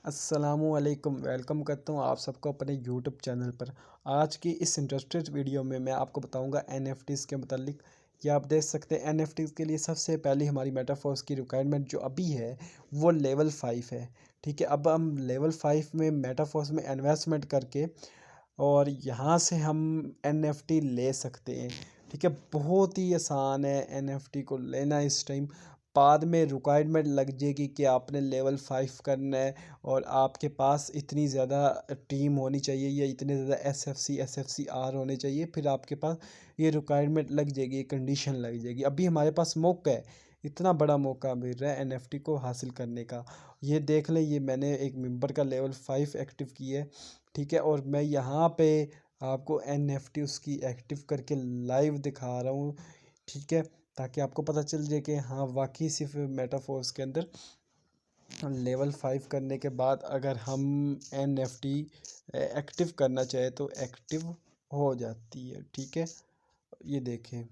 अस्सलामुअलैकुम। वेलकम करता हूँ आप सबको अपने यूट्यूब चैनल पर। आज की इस इंटरेस्टेड वीडियो में मैं आपको बताऊंगा एनएफटीज़ के मतलब कि आप देख सकते हैं एनएफटीज़ के लिए सबसे पहली हमारी मेटाफॉर्स की रिक्वायरमेंट जो अभी है वो लेवल 5 है। ठीक है, अब हम लेवल 5 में मेटाफॉर्स में इन्वेस्टमेंट करके और यहाँ से हम एनएफटी ले सकते हैं। ठीक है, बहुत ही आसान है एनएफटी को लेना। इस टाइम बाद में रिक्वायरमेंट लग जाएगी कि आपने लेवल 5 करना है और आपके पास इतनी ज़्यादा टीम होनी चाहिए या इतने ज़्यादा एसएफसी आर होने चाहिए, फिर आपके पास ये रिक्वायरमेंट लग जाएगी, कंडीशन लग जाएगी। अभी हमारे पास मौका है, इतना बड़ा मौका मिल रहा है एनएफटी को हासिल करने का। ये देख लें, ये मैंने एक मेंबर का लेवल 5 एक्टिव किया है। ठीक है, और मैं यहाँ पे आपको एनएफटी उसकी एक्टिव करके लाइव दिखा रहा हूँ। ठीक है, ताकि आपको पता चल जाए कि हाँ वाकई सिर्फ मेटाफोर्स के अंदर लेवल 5 करने के बाद अगर हम एनएफटी एक्टिव करना चाहे तो एक्टिव हो जाती है। ठीक है, ये देखें,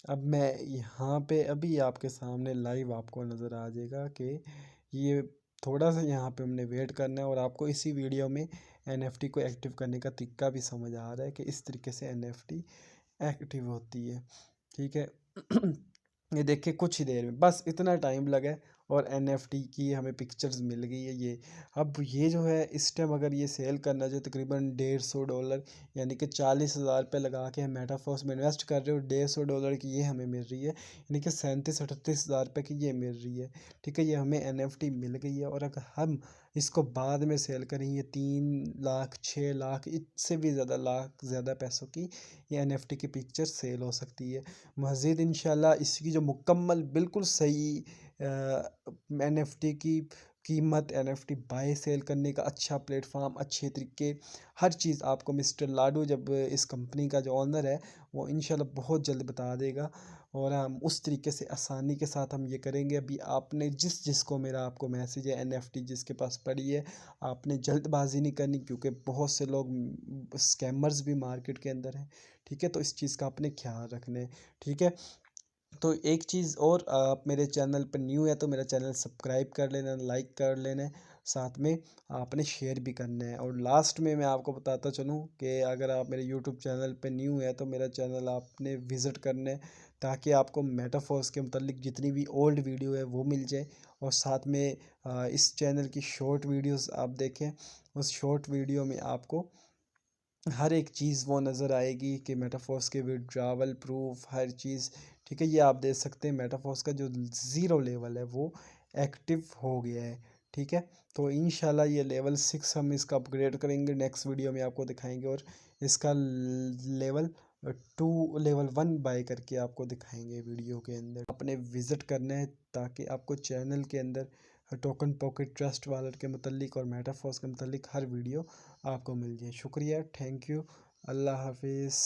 अब मैं यहाँ पे अभी आपके सामने लाइव आपको नज़र आ जाएगा कि ये थोड़ा सा यहाँ पे हमने वेट करना है और आपको इसी वीडियो में एनएफटी को एक्टिव करने का तरीका भी समझ आ रहा है कि इस तरीके से एनएफटी एक्टिव होती है। ठीक है ये देखिए, कुछ ही देर में बस इतना टाइम लगा है और एनएफटी की हमें पिक्चर्स मिल गई है। ये अब ये जो है इस टाइम अगर ये सेल करना जो तकरीबन $150 यानी कि 40,000 रुपये लगा के हम मेटाफोर्स में इन्वेस्ट कर रहे हो, $150 की ये हमें मिल रही है, यानी कि 37-38 हज़ार रुपये की ये मिल रही है। ठीक है, ये हमें एनएफटी मिल गई है और अगर हम इसको बाद में सेल करेंगे 3 लाख 6 लाख इससे भी ज़्यादा लाख ज़्यादा पैसों की ये एनएफटी की पिक्चर सेल हो सकती है। मज़ीद इंशाल्लाह इसकी जो मुकम्मल बिल्कुल सही एनएफटी की कीमत, एनएफटी बाय सेल करने का अच्छा प्लेटफॉर्म, अच्छे तरीके, हर चीज़ आपको मिस्टर लाडू, जब इस कंपनी का जो ओनर है, वो इंशाल्लाह बहुत जल्द बता देगा और हम उस तरीके से आसानी के साथ हम ये करेंगे। अभी आपने जिसको मेरा आपको मैसेज है, एनएफटी जिसके पास पड़ी है, आपने जल्दबाजी नहीं करनी क्योंकि बहुत से लोग स्कैमर्स भी मार्केट के अंदर हैं। ठीक है, तो इस चीज़ का आपने ख्याल रखना है। ठीक है, तो एक चीज़ और, आप मेरे चैनल पर न्यू है तो मेरा चैनल सब्सक्राइब कर लेना, लाइक कर लेना, साथ में आपने शेयर भी करना है। और लास्ट में मैं आपको बताता चलूँ कि अगर आप मेरे यूट्यूब चैनल पर न्यू है तो मेरा चैनल आपने विज़िट करना है ताकि आपको मेटाफोर्स के मतलब जितनी भी ओल्ड वीडियो है वो मिल जाए। और साथ में इस चैनल की शॉर्ट वीडियोस आप देखें, उस शॉर्ट वीडियो में आपको हर एक चीज़ वो नज़र आएगी कि मेटाफोर्स के विड्रावल प्रूफ हर चीज़। ठीक है, ये आप देख सकते हैं मेटाफोर्स का जो ज़ीरो लेवल है वो एक्टिव हो गया है। ठीक है, तो इंशाल्लाह ये लेवल 6 हम इसका अपग्रेड करेंगे, नेक्स्ट वीडियो में आपको दिखाएंगे और इसका लेवल 2 लेवल 1 बाय करके आपको दिखाएंगे वीडियो के अंदर। आपने विज़िट करना है ताकि आपको चैनल के अंदर टोकन पॉकेट ट्रस्ट वॉलेट के मतलब और मेटाफोर्स के मतलब हर वीडियो आपको मिल जाए। शुक्रिया, थैंक यू, अल्लाह हाफिज़।